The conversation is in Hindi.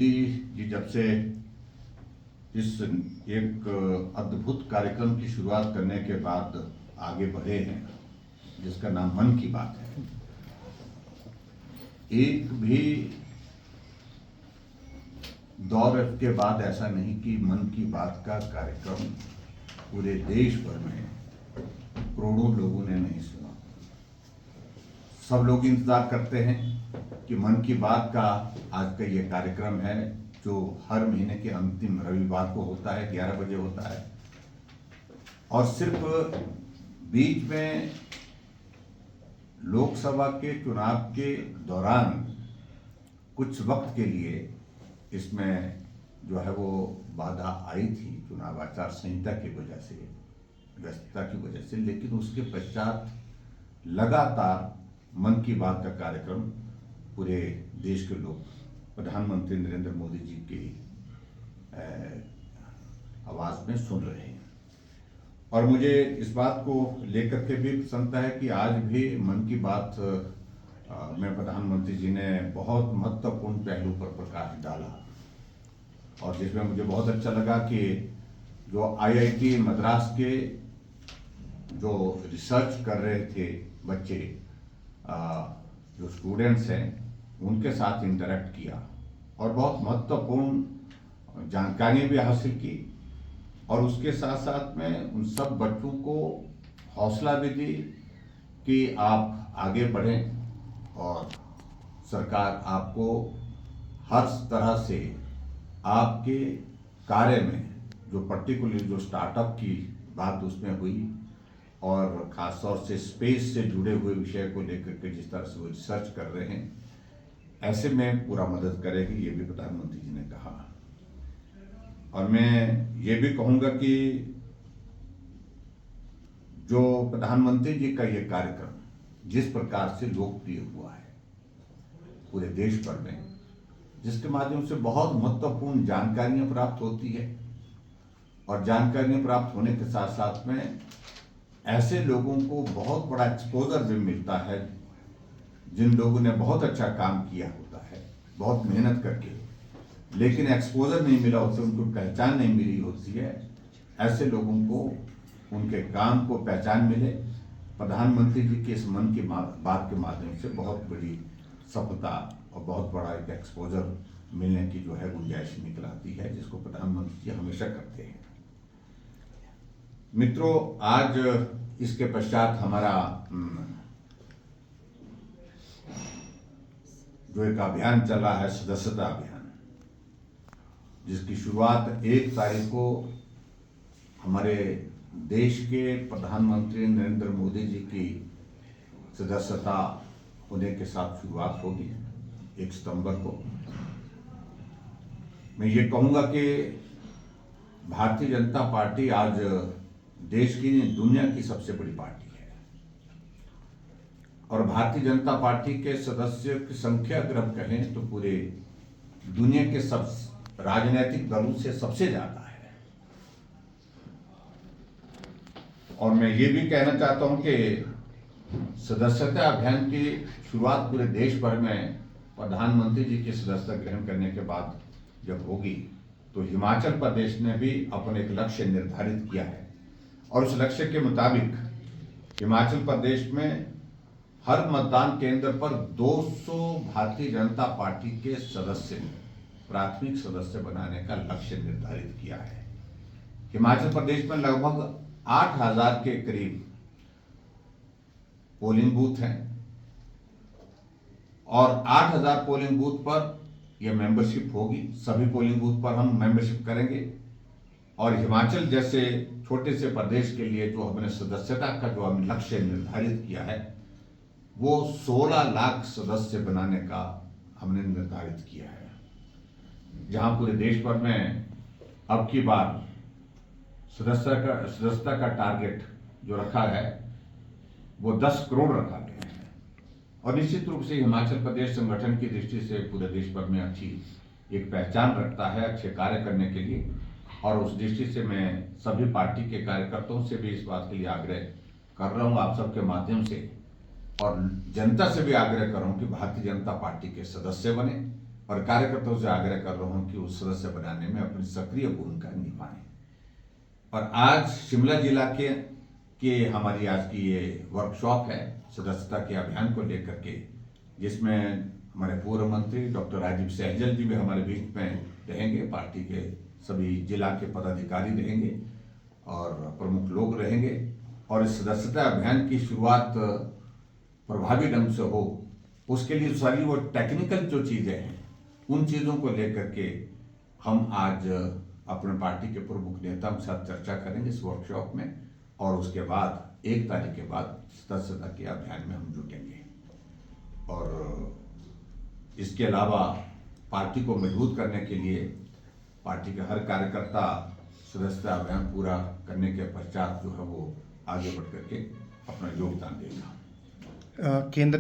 मोदी जी जब से इस एक अद्भुत कार्यक्रम की शुरुआत करने के बाद आगे बढ़े हैं, जिसका नाम मन की बात है, एक भी दौर के बाद ऐसा नहीं कि मन की बात का कार्यक्रम पूरे देश भर में करोड़ों लोगों ने नहीं सुना। सब लोग इंतजार करते हैं कि मन की बात का आज का ये कार्यक्रम है, जो हर महीने के अंतिम रविवार को होता है, 11 बजे होता है। और सिर्फ बीच में लोकसभा के चुनाव के दौरान कुछ वक्त के लिए इसमें जो है वो बाधा आई थी, चुनाव आचार संहिता की वजह से, व्यस्तता की वजह से। लेकिन उसके पश्चात लगातार मन की बात का कार्यक्रम पूरे देश के लोग प्रधानमंत्री नरेंद्र मोदी जी की आवाज में सुन रहे हैं। और मुझे इस बात को लेकर के भी प्रसन्नता है कि आज भी मन की बात में प्रधानमंत्री जी ने बहुत महत्वपूर्ण पहलू पर प्रकाश डाला, और जिसमें मुझे बहुत अच्छा लगा कि जो IIT मद्रास के जो रिसर्च कर रहे थे बच्चे, जो स्टूडेंट्स हैं, उनके साथ इंटरेक्ट किया और बहुत महत्वपूर्ण जानकारी भी हासिल की। और उसके साथ साथ में उन सब बच्चों को हौसला भी दी कि आप आगे बढ़ें और सरकार आपको हर तरह से आपके कार्य में, जो पर्टिकुलरली जो स्टार्टअप की बात उसमें हुई और खासतौर से स्पेस से जुड़े हुए विषय को लेकर के जिस तरह से वो रिसर्च कर रहे हैं, ऐसे में पूरा मदद करेगी, ये भी प्रधानमंत्री जी ने कहा। और मैं ये भी कहूँगा कि जो प्रधानमंत्री जी का ये कार्यक्रम जिस प्रकार से लोकप्रिय हुआ है पूरे देश भर में, जिसके माध्यम से बहुत महत्वपूर्ण जानकारियां प्राप्त होती है, और जानकारियां प्राप्त होने के साथ साथ में ऐसे लोगों को बहुत बड़ा एक्सपोजर भी मिलता है, जिन लोगों ने बहुत अच्छा काम किया होता है, बहुत मेहनत करके, लेकिन एक्सपोजर नहीं मिला होता, उनको पहचान नहीं मिली होती है। ऐसे लोगों को उनके काम को पहचान मिले, प्रधानमंत्री जी के इस मन की बात के माध्यम से बहुत बड़ी सफलता और बहुत बड़ा एक एक्सपोजर मिलने की जो है गुंजाइश निकल आती है, जिसको प्रधानमंत्री जी हमेशा करते हैं। मित्रों, आज इसके पश्चात हमारा जो एक अभियान चल रहा है, सदस्यता अभियान, जिसकी शुरुआत 1 तारीख को हमारे देश के प्रधानमंत्री नरेंद्र मोदी जी की सदस्यता होने के साथ शुरुआत होगी, 1 सितंबर को। मैं ये कहूँगा कि भारतीय जनता पार्टी आज देश की, दुनिया की सबसे बड़ी पार्टी है, और भारतीय जनता पार्टी के सदस्य की संख्या अगर हम कहें तो पूरे दुनिया के सब राजनीतिक दलों से सबसे ज्यादा है। और मैं ये भी कहना चाहता हूं कि सदस्यता अभियान की शुरुआत पूरे देश भर में प्रधानमंत्री जी की सदस्यता ग्रहण करने के बाद जब होगी, तो हिमाचल प्रदेश ने भी अपना एक लक्ष्य निर्धारित किया है, और उस लक्ष्य के मुताबिक हिमाचल प्रदेश में हर मतदान केंद्र पर 200 भारतीय जनता पार्टी के सदस्य, प्राथमिक सदस्य बनाने का लक्ष्य निर्धारित किया है। हिमाचल प्रदेश में लगभग 8000 के करीब पोलिंग बूथ हैं, और 8000 पोलिंग बूथ पर यह मेंबरशिप होगी। सभी पोलिंग बूथ पर हम मेंबरशिप करेंगे, और हिमाचल जैसे छोटे से प्रदेश के लिए जो हमने सदस्यता का जो हमने लक्ष्य निर्धारित किया है, वो 16 लाख सदस्य बनाने का हमने निर्धारित किया है, जहां पूरे देश भर में अब की बार सदस्यता का टारगेट जो रखा है वो 10 करोड़ रखा गया है। और निश्चित रूप से हिमाचल प्रदेश संगठन की दृष्टि से पूरे देश भर में अच्छी एक पहचान रखता है अच्छे कार्य करने के लिए, और उस दृष्टि से मैं सभी पार्टी के कार्यकर्ताओं से भी इस बात के लिए आग्रह कर रहा हूं आप सबके माध्यम से, और जनता से भी आग्रह कर रहा हूं कि भारतीय जनता पार्टी के सदस्य बने और कार्यकर्ताओं से आग्रह कर रहा हूं कि उस सदस्य बनाने में अपनी सक्रिय भूमिका निभाएं। और आज शिमला जिला के हमारी आज की ये वर्कशॉप है सदस्यता के अभियान को लेकर के, जिसमें हमारे पूर्व मंत्री डॉक्टर राजीव सहजल जी भी हमारे बीच में रहेंगे, पार्टी के सभी जिला के पदाधिकारी रहेंगे और प्रमुख लोग रहेंगे। और इस सदस्यता अभियान की शुरुआत प्रभावी ढंग से हो, उसके लिए सारी वो टेक्निकल जो चीज़ें हैं उन चीज़ों को लेकर के हम आज अपने पार्टी के प्रमुख नेताओं के साथ चर्चा करेंगे इस वर्कशॉप में। और उसके बाद 1 तारीख के बाद सदस्यता के अभियान में हम जुटेंगे। और इसके अलावा पार्टी को मजबूत करने के लिए पार्टी के हर कार्यकर्ता सदस्यता अभियान पूरा करने के पश्चात जो है वो आगे बढ़ करके अपना योगदान देगा। केंद्र